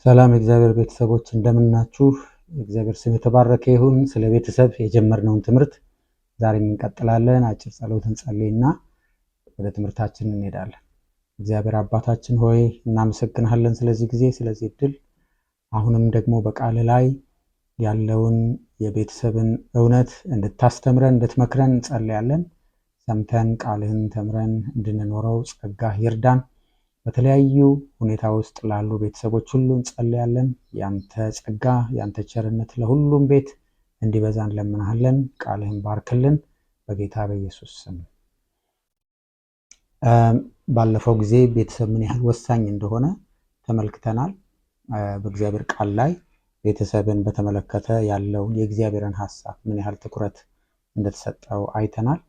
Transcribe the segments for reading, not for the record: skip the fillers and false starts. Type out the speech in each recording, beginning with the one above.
ሰላም የእግዚአብሔር ቤተሰቦች እንደምናችሁ። የእግዚአብሔር ስም የተባረከ ይሁን። ስለ ቤተሰብ የጀመርነውን ትምህርት ዛሬም እንቀጥላለን። አጭር ጸሎት እንጸልይና ወደ ትምህርታችን እንሄዳለን። እግዚአብሔር አባታችን ሆይ እናመሰግናለን ስለዚህ ጊዜ፣ ስለዚህ እድል። አሁንም ደግሞ በቃል ላይ ያለውን የቤተሰብን እውነት እንድታስተምረን እንድትመክረን እንጸልያለን። ሰምተን ቃልህን ተምረን እንድንኖረው ጸጋህ ይርዳን። በተለያዩ ሁኔታ ውስጥ ላሉ ቤተሰቦች ሁሉ እንጸልያለን። ያንተ ጸጋ ያንተ ቸርነት ለሁሉም ቤት እንዲበዛ እንለምናለን። ቃልህን ባርክልን በጌታ በኢየሱስ ስም። ባለፈው ጊዜ ቤተሰብ ምን ያህል ወሳኝ እንደሆነ ተመልክተናል። በእግዚአብሔር ቃል ላይ ቤተሰብን በተመለከተ ያለውን የእግዚአብሔርን ሐሳብ ምን ያህል ትኩረት እንደተሰጠው አይተናል።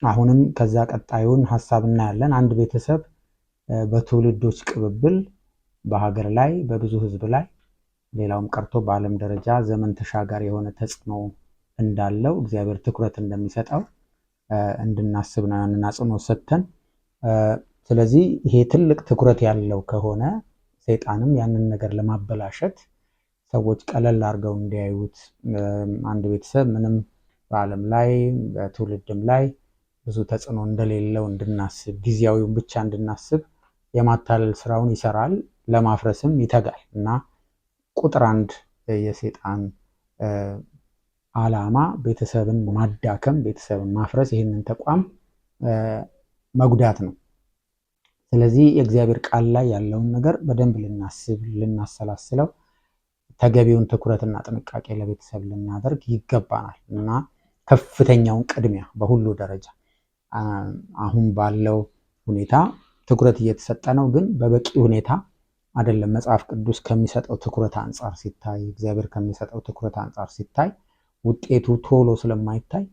አሁንም ከዛ ቀጣዩን ሐሳብ እናያለን። አንድ ቤተሰብ በትውልዶች ቅብብል በሀገር ላይ በብዙ ሕዝብ ላይ ሌላውም ቀርቶ በዓለም ደረጃ ዘመን ተሻጋሪ የሆነ ተጽዕኖ እንዳለው እግዚአብሔር ትኩረት እንደሚሰጠው እንድናስብ ነው ያንን አጽንኦት ሰጥተን። ስለዚህ ይሄ ትልቅ ትኩረት ያለው ከሆነ ሰይጣንም ያንን ነገር ለማበላሸት ሰዎች ቀለል አድርገው እንዲያዩት አንድ ቤተሰብ ምንም በዓለም ላይ በትውልድም ላይ ብዙ ተጽዕኖ እንደሌለው እንድናስብ፣ ጊዜያዊውን ብቻ እንድናስብ የማታለል ስራውን ይሰራል፣ ለማፍረስም ይተጋል እና ቁጥር አንድ የሰይጣን ዓላማ ቤተሰብን ማዳከም፣ ቤተሰብን ማፍረስ፣ ይህንን ተቋም መጉዳት ነው። ስለዚህ የእግዚአብሔር ቃል ላይ ያለውን ነገር በደንብ ልናስብ፣ ልናሰላስለው፣ ተገቢውን ትኩረትና ጥንቃቄ ለቤተሰብ ልናደርግ ይገባናል እና ከፍተኛውን ቅድሚያ በሁሉ ደረጃ አሁን ባለው ሁኔታ ትኩረት እየተሰጠ ነው፣ ግን በበቂ ሁኔታ አይደለም። መጽሐፍ ቅዱስ ከሚሰጠው ትኩረት አንጻር ሲታይ፣ እግዚአብሔር ከሚሰጠው ትኩረት አንጻር ሲታይ ውጤቱ ቶሎ ስለማይታይ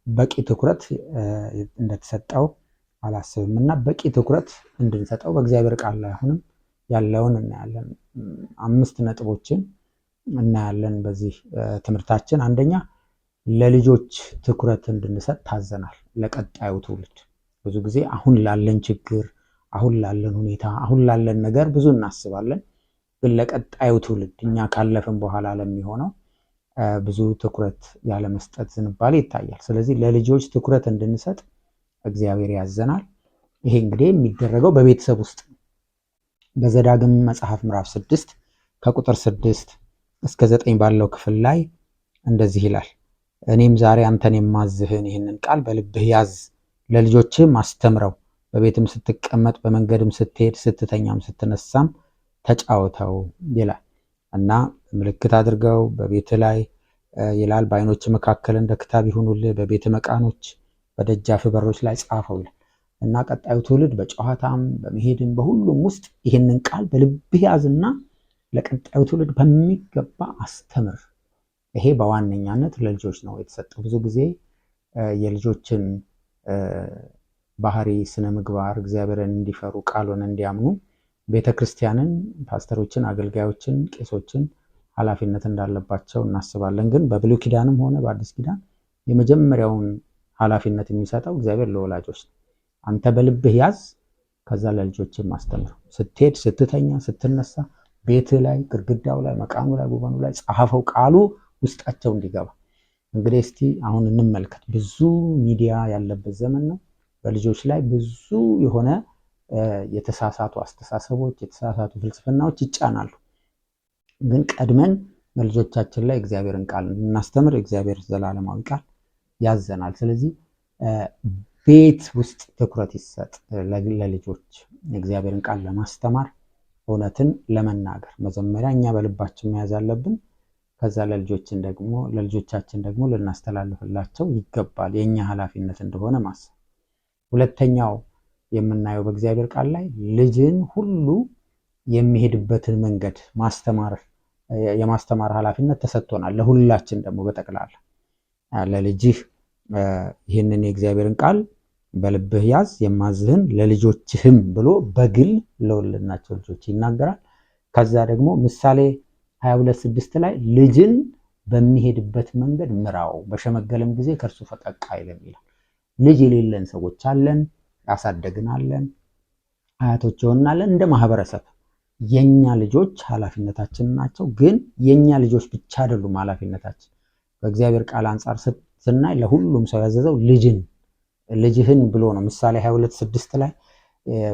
በቂ ትኩረት እንደተሰጠው አላስብም እና በቂ ትኩረት እንድንሰጠው በእግዚአብሔር ቃል ላይ አሁንም ያለውን እናያለን። 5 ነጥቦችን እናያለን በዚህ ትምህርታችን። አንደኛ፣ ለልጆች ትኩረት እንድንሰጥ ታዘናል። ለቀጣዩ ትውልድ ብዙ ጊዜ አሁን ላለን ችግር፣ አሁን ላለን ሁኔታ፣ አሁን ላለን ነገር ብዙ እናስባለን፣ ግን ለቀጣዩ ትውልድ እኛ ካለፍን በኋላ ለሚሆነው ብዙ ትኩረት ያለመስጠት ዝንባሌ ይታያል። ስለዚህ ለልጆች ትኩረት እንድንሰጥ እግዚአብሔር ያዘናል። ይሄ እንግዲህ የሚደረገው በቤተሰብ ውስጥ ነው። በዘዳግም መጽሐፍ ምዕራፍ 6 ከቁጥር 6 እስከ 9 ባለው ክፍል ላይ እንደዚህ ይላል። እኔም ዛሬ አንተን የማዝህን ይህንን ቃል በልብህ ያዝ፣ ለልጆችህም አስተምረው፣ በቤትም ስትቀመጥ፣ በመንገድም ስትሄድ፣ ስትተኛም ስትነሳም ተጫወተው ይላል እና ምልክት አድርገው በቤት ላይ ይላል። በዓይኖች መካከል እንደ ክታብ ይሁኑልህ፣ በቤት መቃኖች በደጃፍ በሮች ላይ ጻፈው ይላል እና ቀጣዩ ትውልድ በጨዋታም በመሄድም በሁሉም ውስጥ ይህንን ቃል በልብህ ያዝና ለቀጣዩ ትውልድ በሚገባ አስተምር። ይሄ በዋነኛነት ለልጆች ነው የተሰጠው። ብዙ ጊዜ የልጆችን ባህሪ፣ ስነ ምግባር፣ እግዚአብሔርን እንዲፈሩ፣ ቃሉን እንዲያምኑ ቤተክርስቲያንን፣ ፓስተሮችን፣ አገልጋዮችን፣ ቄሶችን ኃላፊነት እንዳለባቸው እናስባለን። ግን በብሉይ ኪዳንም ሆነ በአዲስ ኪዳን የመጀመሪያውን ኃላፊነት የሚሰጠው እግዚአብሔር ለወላጆች ነው። አንተ በልብህ ያዝ፣ ከዛ ለልጆችም አስተምር። ስትሄድ፣ ስትተኛ፣ ስትነሳ፣ ቤት ላይ፣ ግድግዳው ላይ፣ መቃኑ ላይ፣ ጉበኑ ላይ ጻፈው፣ ቃሉ ውስጣቸው እንዲገባ። እንግዲህ እስቲ አሁን እንመልከት። ብዙ ሚዲያ ያለበት ዘመን ነው። በልጆች ላይ ብዙ የሆነ የተሳሳቱ አስተሳሰቦች፣ የተሳሳቱ ፍልስፍናዎች ይጫናሉ። ግን ቀድመን በልጆቻችን ላይ እግዚአብሔርን ቃል እንድናስተምር እግዚአብሔር ዘላለማዊ ቃል ያዘናል። ስለዚህ ቤት ውስጥ ትኩረት ይሰጥ ለልጆች እግዚአብሔርን ቃል ለማስተማር፣ እውነትን ለመናገር መጀመሪያ እኛ በልባችን መያዝ አለብን። ከዛ ለልጆቻችን ደግሞ ልናስተላልፍላቸው ይገባል። የኛ ኃላፊነት እንደሆነ ማሰብ። ሁለተኛው የምናየው በእግዚአብሔር ቃል ላይ ልጅን ሁሉ የሚሄድበትን መንገድ የማስተማር ኃላፊነት ተሰጥቶናል። ለሁላችን ደግሞ በጠቅላላ ለልጅህ ይህንን የእግዚአብሔርን ቃል በልብህ ያዝ የማዝህን ለልጆችህም ብሎ በግል ለወለድናቸው ልጆች ይናገራል። ከዛ ደግሞ ምሳሌ 22:6 ላይ ልጅን በሚሄድበት መንገድ ምራው፣ በሸመገለም ጊዜ ከእርሱ ፈቀቅ አይልም ይላል። ልጅ የሌለን ሰዎች አለን፣ ያሳደግን አለን፣ አያቶች ይሆናለን። እንደ ማህበረሰብ የኛ ልጆች ኃላፊነታችን ናቸው። ግን የኛ ልጆች ብቻ አይደሉም ኃላፊነታችን። በእግዚአብሔር ቃል አንጻር ስናይ ለሁሉም ሰው ያዘዘው ልጅህን ብሎ ነው። ምሳሌ 22:6 ላይ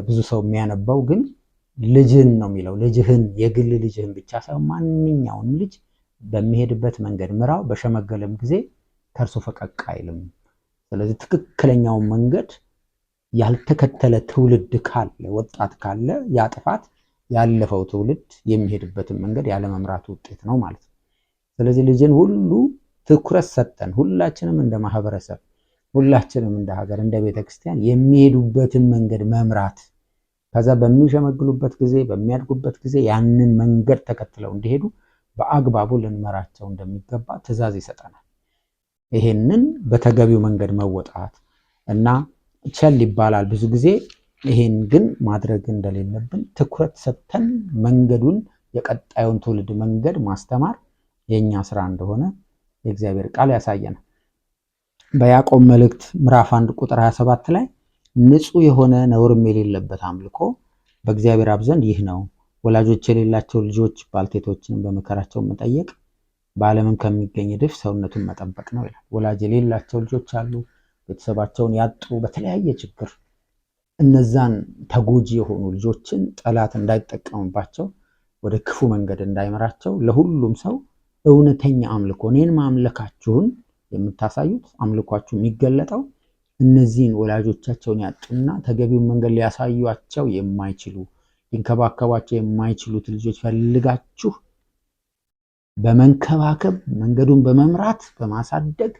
ብዙ ሰው የሚያነባው ግን ልጅን ነው የሚለው። ልጅህን የግል ልጅህን ብቻ ሳይሆን ማንኛውንም ልጅ በሚሄድበት መንገድ ምራው፣ በሸመገለም ጊዜ ከእርሱ ፈቀቅ አይልም። ስለዚህ ትክክለኛውን መንገድ ያልተከተለ ትውልድ ካለ፣ ወጣት ካለ ያ ጥፋት ያለፈው ትውልድ የሚሄድበትን መንገድ ያለመምራት ውጤት ነው ማለት ነው። ስለዚህ ልጅን ሁሉ ትኩረት ሰጠን ሁላችንም እንደ ማህበረሰብ፣ ሁላችንም እንደ ሀገር፣ እንደ ቤተክርስቲያን የሚሄዱበትን መንገድ መምራት፣ ከዛ በሚሸመግሉበት ጊዜ በሚያድጉበት ጊዜ ያንን መንገድ ተከትለው እንዲሄዱ በአግባቡ ልንመራቸው እንደሚገባ ትእዛዝ ይሰጠናል። ይሄንን በተገቢው መንገድ መወጣት እና ቸል ይባላል ብዙ ጊዜ። ይሄን ግን ማድረግ እንደሌለብን ትኩረት ሰጥተን መንገዱን የቀጣዩን ትውልድ መንገድ ማስተማር የኛ ስራ እንደሆነ የእግዚአብሔር ቃል ያሳየናል። በያዕቆብ መልእክት ምዕራፍ 1 ቁጥር 27 ላይ ንጹህ የሆነ ነውርም የሌለበት አምልኮ በእግዚአብሔር አብ ዘንድ ይህ ነው፣ ወላጆች የሌላቸው ልጆች ባልቴቶችን በመከራቸው መጠየቅ፣ በዓለምም ከሚገኝ እድፍ ሰውነቱን መጠበቅ ነው ይላል። ወላጅ የሌላቸው ልጆች አሉ፣ ቤተሰባቸውን ያጡ በተለያየ ችግር። እነዛን ተጎጂ የሆኑ ልጆችን ጠላት እንዳይጠቀምባቸው፣ ወደ ክፉ መንገድ እንዳይመራቸው ለሁሉም ሰው እውነተኛ አምልኮ፣ እኔን ማምለካችሁን የምታሳዩት አምልኳችሁ የሚገለጠው እነዚህን ወላጆቻቸውን ያጡና ተገቢውን መንገድ ሊያሳዩቸው የማይችሉ ሊንከባከቧቸው የማይችሉት ልጆች ፈልጋችሁ በመንከባከብ መንገዱን በመምራት በማሳደግ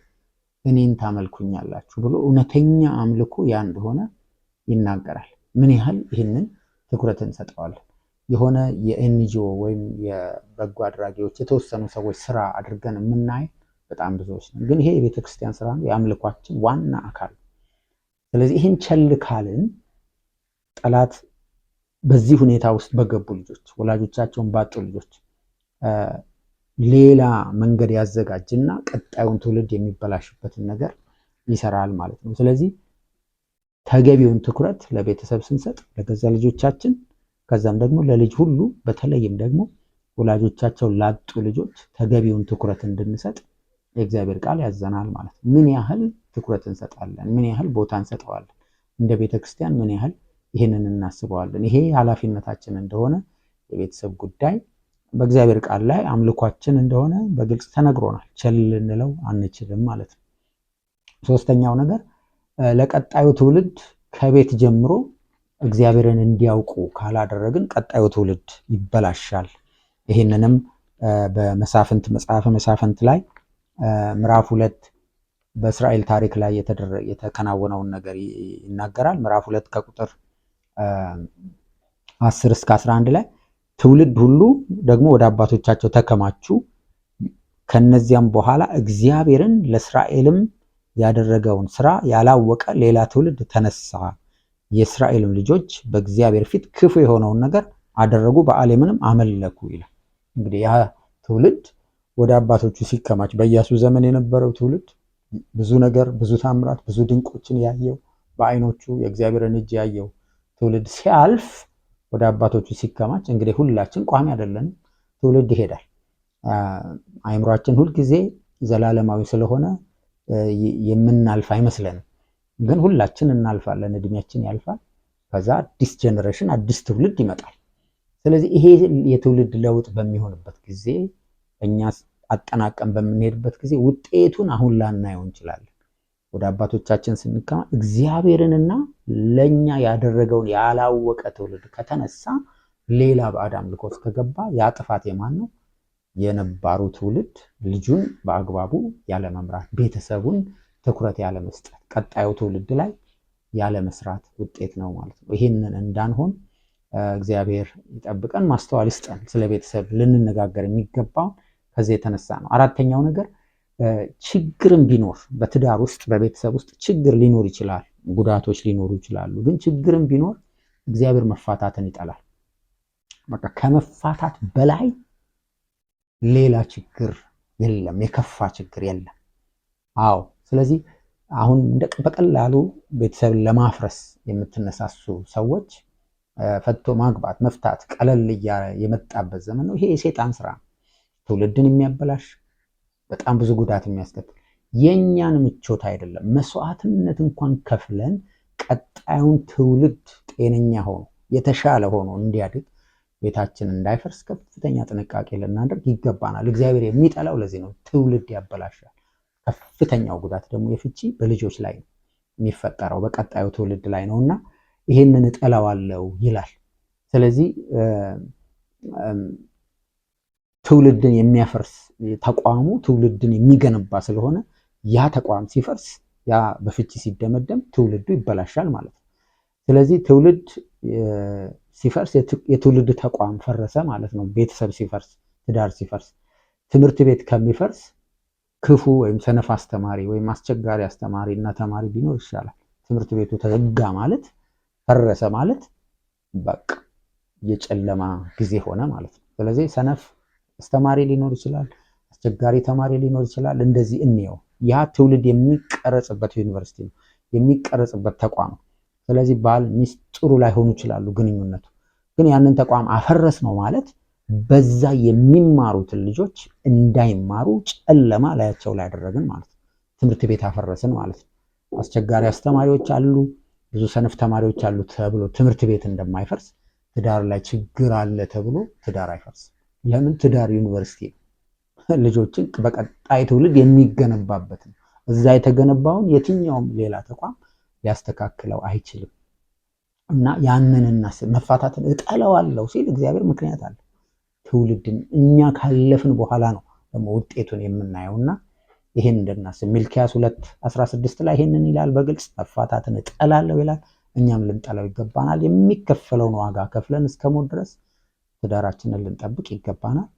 እኔን ታመልኩኛላችሁ ብሎ እውነተኛ አምልኮ ያ እንደሆነ ይናገራል። ምን ያህል ይህንን ትኩረት እንሰጠዋለን? የሆነ የኤንጂኦ ወይም የበጎ አድራጊዎች የተወሰኑ ሰዎች ስራ አድርገን የምናይ በጣም ብዙዎች ነው። ግን ይሄ የቤተክርስቲያን ስራ ነው፣ የአምልኳችን ዋና አካል። ስለዚህ ይህን ቸል ካልን ጠላት በዚህ ሁኔታ ውስጥ በገቡ ልጆች፣ ወላጆቻቸውን ባጡ ልጆች ሌላ መንገድ ያዘጋጅና ቀጣዩን ትውልድ የሚበላሽበትን ነገር ይሰራል ማለት ነው። ስለዚህ ተገቢውን ትኩረት ለቤተሰብ ስንሰጥ ለገዛ ልጆቻችን፣ ከዛም ደግሞ ለልጅ ሁሉ በተለይም ደግሞ ወላጆቻቸው ላጡ ልጆች ተገቢውን ትኩረት እንድንሰጥ የእግዚአብሔር ቃል ያዘናል ማለት ነው። ምን ያህል ትኩረት እንሰጣለን? ምን ያህል ቦታ እንሰጠዋለን? እንደ ቤተክርስቲያን ምን ያህል ይህንን እናስበዋለን? ይሄ ኃላፊነታችን እንደሆነ የቤተሰብ ጉዳይ በእግዚአብሔር ቃል ላይ አምልኳችን እንደሆነ በግልጽ ተነግሮናል። ቸል ልንለው አንችልም ማለት ነው። ሶስተኛው ነገር ለቀጣዩ ትውልድ ከቤት ጀምሮ እግዚአብሔርን እንዲያውቁ ካላደረግን ቀጣዩ ትውልድ ይበላሻል። ይህንንም በመሳፍንት መጽሐፈ መሳፍንት ላይ ምዕራፍ 2 በእስራኤል ታሪክ ላይ የተከናወነውን ነገር ይናገራል። ምዕራፍ 2 ከቁጥር 10 እስከ 11 ላይ ትውልድ ሁሉ ደግሞ ወደ አባቶቻቸው ተከማቹ፣ ከነዚያም በኋላ እግዚአብሔርን ለእስራኤልም ያደረገውን ስራ ያላወቀ ሌላ ትውልድ ተነሳ፣ የእስራኤልም ልጆች በእግዚአብሔር ፊት ክፉ የሆነውን ነገር አደረጉ፣ በአሌምንም አመለኩ ይላል። እንግዲህ ያ ትውልድ ወደ አባቶቹ ሲከማች፣ በኢያሱ ዘመን የነበረው ትውልድ ብዙ ነገር፣ ብዙ ታምራት፣ ብዙ ድንቆችን ያየው በአይኖቹ የእግዚአብሔርን እጅ ያየው ትውልድ ሲያልፍ ወደ አባቶቹ ሲከማች፣ እንግዲህ ሁላችን ቋሚ አይደለንም፣ ትውልድ ይሄዳል። አይምሯችን ሁልጊዜ ዘላለማዊ ስለሆነ የምናልፍ አይመስለንም፣ ግን ሁላችን እናልፋለን፣ እድሜያችን ያልፋል። ከዛ አዲስ ጀነሬሽን፣ አዲስ ትውልድ ይመጣል። ስለዚህ ይሄ የትውልድ ለውጥ በሚሆንበት ጊዜ እኛ አጠናቀም በምንሄድበት ጊዜ ውጤቱን አሁን ላናየው እንችላለን። ወደ አባቶቻችን ስንከማ እግዚአብሔርንና ለኛ ያደረገውን ያላወቀ ትውልድ ከተነሳ፣ ሌላ ባዕድ አምልኮ ውስጥ ከገባ ያ ጥፋት የማን ነው? የነባሩ ትውልድ ልጁን በአግባቡ ያለመምራት፣ ቤተሰቡን ትኩረት ያለመስጠት፣ ቀጣዩ ትውልድ ላይ ያለመስራት ውጤት ነው ማለት ነው። ይህንን እንዳንሆን እግዚአብሔር ይጠብቀን፣ ማስተዋል ይስጠን። ስለ ቤተሰብ ልንነጋገር የሚገባው ከዚህ የተነሳ ነው። አራተኛው ነገር ችግርም ቢኖር በትዳር ውስጥ በቤተሰብ ውስጥ ችግር ሊኖር ይችላል፣ ጉዳቶች ሊኖሩ ይችላሉ። ግን ችግርም ቢኖር እግዚአብሔር መፋታትን ይጠላል። በቃ ከመፋታት በላይ ሌላ ችግር የለም፣ የከፋ ችግር የለም። አዎ። ስለዚህ አሁን በቀላሉ ቤተሰብን ለማፍረስ የምትነሳሱ ሰዎች ፈቶ ማግባት መፍታት ቀለል የመጣበት ዘመን ነው። ይሄ የሰይጣን ስራ ነው። ትውልድን የሚያበላሽ በጣም ብዙ ጉዳት የሚያስከትል የእኛን ምቾት አይደለም መስዋዕትነት እንኳን ከፍለን ቀጣዩን ትውልድ ጤነኛ ሆኖ የተሻለ ሆኖ እንዲያድግ ቤታችን እንዳይፈርስ ከፍተኛ ጥንቃቄ ልናደርግ ይገባናል። እግዚአብሔር የሚጠላው ለዚህ ነው። ትውልድ ያበላሻል። ከፍተኛው ጉዳት ደግሞ የፍቺ በልጆች ላይ ነው የሚፈጠረው፣ በቀጣዩ ትውልድ ላይ ነውና ይሄንን እጠላዋለሁ ይላል። ስለዚህ ትውልድን የሚያፈርስ ተቋሙ ትውልድን የሚገነባ ስለሆነ ያ ተቋም ሲፈርስ፣ ያ በፍቺ ሲደመደም ትውልዱ ይበላሻል ማለት ነው። ስለዚህ ትውልድ ሲፈርስ የትውልድ ተቋም ፈረሰ ማለት ነው። ቤተሰብ ሲፈርስ፣ ትዳር ሲፈርስ፣ ትምህርት ቤት ከሚፈርስ ክፉ ወይም ሰነፍ አስተማሪ ወይም አስቸጋሪ አስተማሪ እና ተማሪ ቢኖር ይሻላል። ትምህርት ቤቱ ተዘጋ ማለት ፈረሰ ማለት በቃ የጨለማ ጊዜ ሆነ ማለት ነው። ስለዚህ ሰነፍ አስተማሪ ሊኖር ይችላል፣ አስቸጋሪ ተማሪ ሊኖር ይችላል። እንደዚህ እንየው። ያ ትውልድ የሚቀረጽበት ዩኒቨርሲቲ ነው፣ የሚቀረጽበት ተቋም ነው። ስለዚህ ባል ሚስት ጥሩ ላይሆኑ ይችላሉ ግንኙነቱ፣ ግን ያንን ተቋም አፈረስ ነው ማለት በዛ የሚማሩትን ልጆች እንዳይማሩ ጨለማ ላያቸው ላይ ያደረግን ማለት ነው። ትምህርት ቤት አፈረስን ማለት ነው። አስቸጋሪ አስተማሪዎች አሉ፣ ብዙ ሰነፍ ተማሪዎች አሉ ተብሎ ትምህርት ቤት እንደማይፈርስ ትዳር ላይ ችግር አለ ተብሎ ትዳር አይፈርስም። ለምን? ትዳር ዩኒቨርሲቲ ነው። ልጆችን በቀጣይ ትውልድ የሚገነባበት ነው። እዛ የተገነባውን የትኛውም ሌላ ተቋም ሊያስተካክለው አይችልም። እና ያንን እናስብ። መፋታትን እጠላዋለሁ ሲል እግዚአብሔር ምክንያት አለ። ትውልድን እኛ ካለፍን በኋላ ነው ደግሞ ውጤቱን የምናየውና ይሄን እንድናስብ ሚልክያስ 2:16 ላይ ይሄንን ይላል በግልጽ። መፋታትን እጠላለሁ ይላል። እኛም ልንጠላው ይገባናል። የሚከፈለውን ዋጋ ከፍለን እስከሞት ድረስ ትዳራችንን ልንጠብቅ ይገባናል።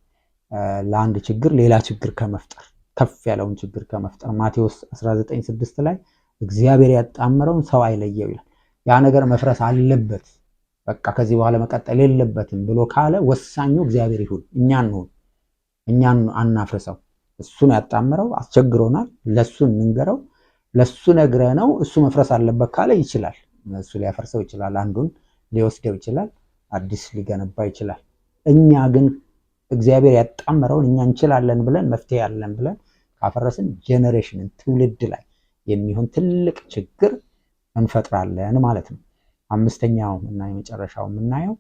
ለአንድ ችግር ሌላ ችግር ከመፍጠር ከፍ ያለውን ችግር ከመፍጠር ማቴዎስ 19:6 ላይ እግዚአብሔር ያጣመረውን ሰው አይለየው ይላል። ያ ነገር መፍረስ አለበት፣ በቃ ከዚህ በኋላ መቀጠል የለበትም ብሎ ካለ ወሳኙ እግዚአብሔር ይሁን፣ እኛን አናፍርሰው። እሱን ያጣመረው አስቸግሮናል፣ ለሱ እንንገረው። ለሱ ነግረነው እሱ መፍረስ አለበት ካለ ይችላል። እሱ ሊያፈርሰው ይችላል፣ አንዱን ሊወስደው ይችላል፣ አዲስ ሊገነባ ይችላል። እኛ ግን እግዚአብሔር ያጣመረውን እኛ እንችላለን ብለን መፍትሄ ያለን ብለን ካፈረስን ጄኔሬሽንን ትውልድ ላይ የሚሆን ትልቅ ችግር እንፈጥራለን ማለት ነው። አምስተኛው እና የመጨረሻው የምናየው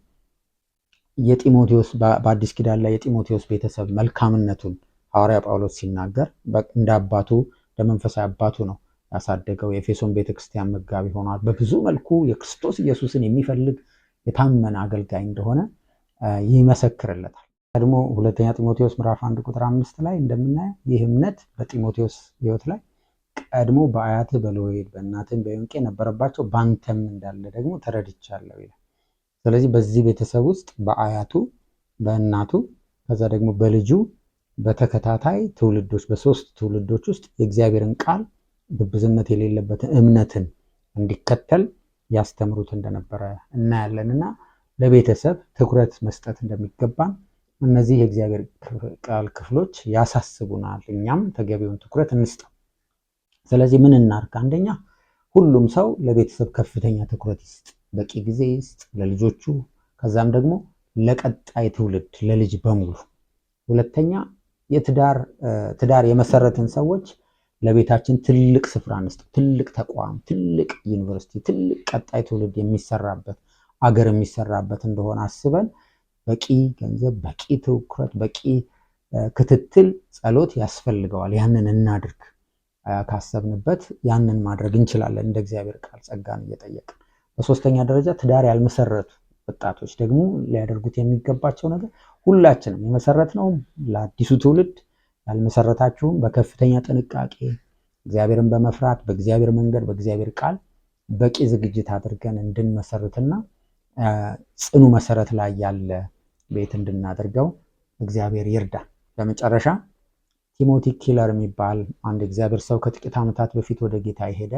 የጢሞቴዎስ በአዲስ ኪዳን ላይ የጢሞቴዎስ ቤተሰብ መልካምነቱን ሐዋርያ ጳውሎስ ሲናገር እንደ አባቱ ለመንፈሳዊ አባቱ ነው ያሳደገው። የኤፌሶን ቤተክርስቲያን መጋቢ ሆኗል። በብዙ መልኩ የክርስቶስ ኢየሱስን የሚፈልግ የታመነ አገልጋይ እንደሆነ ይመሰክርለታል። ቀድሞ ሁለተኛ ጢሞቴዎስ ምዕራፍ 1:5 ላይ እንደምናየው ይህ እምነት በጢሞቴዎስ ሕይወት ላይ ቀድሞ በአያትህ በሎይድ በእናትህም በዩንቄ ነበረባቸው፣ ባንተም እንዳለ ደግሞ ተረድቻለሁ ይላል። ስለዚህ በዚህ ቤተሰብ ውስጥ በአያቱ በእናቱ ከዛ ደግሞ በልጁ በተከታታይ ትውልዶች በሶስት ትውልዶች ውስጥ የእግዚአብሔርን ቃል ግብዝነት የሌለበትን እምነትን እንዲከተል ያስተምሩት እንደነበረ እናያለንና ለቤተሰብ ትኩረት መስጠት እንደሚገባን እነዚህ የእግዚአብሔር ቃል ክፍሎች ያሳስቡናል። እኛም ተገቢውን ትኩረት እንስጠው። ስለዚህ ምን እናርግ? አንደኛ ሁሉም ሰው ለቤተሰብ ከፍተኛ ትኩረት ይስጥ፣ በቂ ጊዜ ይስጥ ለልጆቹ፣ ከዛም ደግሞ ለቀጣይ ትውልድ ለልጅ በሙሉ። ሁለተኛ ትዳር የመሰረትን ሰዎች ለቤታችን ትልቅ ስፍራ እንስጥ። ትልቅ ተቋም፣ ትልቅ ዩኒቨርሲቲ፣ ትልቅ ቀጣይ ትውልድ የሚሰራበት አገር የሚሰራበት እንደሆነ አስበን በቂ ገንዘብ፣ በቂ ትኩረት፣ በቂ ክትትል፣ ጸሎት ያስፈልገዋል። ያንን እናድርግ። ካሰብንበት ያንን ማድረግ እንችላለን፣ እንደ እግዚአብሔር ቃል ጸጋን እየጠየቅን። በሶስተኛ ደረጃ ትዳር ያልመሰረቱ ወጣቶች ደግሞ ሊያደርጉት የሚገባቸው ነገር ሁላችንም የመሰረትነው ለአዲሱ ትውልድ ያልመሰረታችሁም በከፍተኛ ጥንቃቄ እግዚአብሔርን በመፍራት በእግዚአብሔር መንገድ በእግዚአብሔር ቃል በቂ ዝግጅት አድርገን እንድንመሰርትና ጽኑ መሰረት ላይ ያለ ቤት እንድናደርገው እግዚአብሔር ይርዳን። በመጨረሻ ቲሞቲ ኪለር የሚባል አንድ እግዚአብሔር ሰው ከጥቂት ዓመታት በፊት ወደ ጌታ የሄደ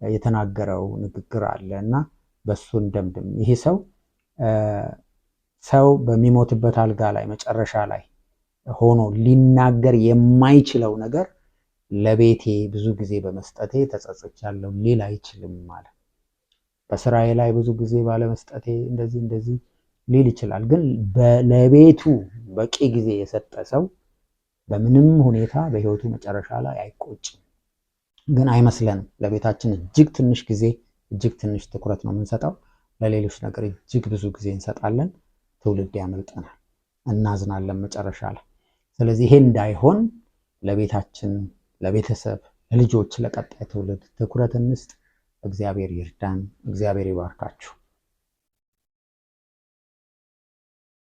የተናገረው ንግግር አለ እና በሱን ደምድም። ይሄ ሰው በሚሞትበት አልጋ ላይ መጨረሻ ላይ ሆኖ ሊናገር የማይችለው ነገር ለቤቴ ብዙ ጊዜ በመስጠቴ ተጸጽቻለሁ ሊል አይችልም ማለት። በስራዬ ላይ ብዙ ጊዜ ባለመስጠቴ እንደዚህ ሊል ይችላል። ግን ለቤቱ በቂ ጊዜ የሰጠ ሰው በምንም ሁኔታ በህይወቱ መጨረሻ ላይ አይቆጭም። ግን አይመስለንም። ለቤታችን እጅግ ትንሽ ጊዜ፣ እጅግ ትንሽ ትኩረት ነው የምንሰጠው። ለሌሎች ነገር እጅግ ብዙ ጊዜ እንሰጣለን። ትውልድ ያመልጠናል፣ እናዝናለን መጨረሻ ላይ። ስለዚህ ይሄ እንዳይሆን ለቤታችን፣ ለቤተሰብ፣ ለልጆች፣ ለቀጣይ ትውልድ ትኩረት እንስጥ። እግዚአብሔር ይርዳን። እግዚአብሔር ይባርካችሁ።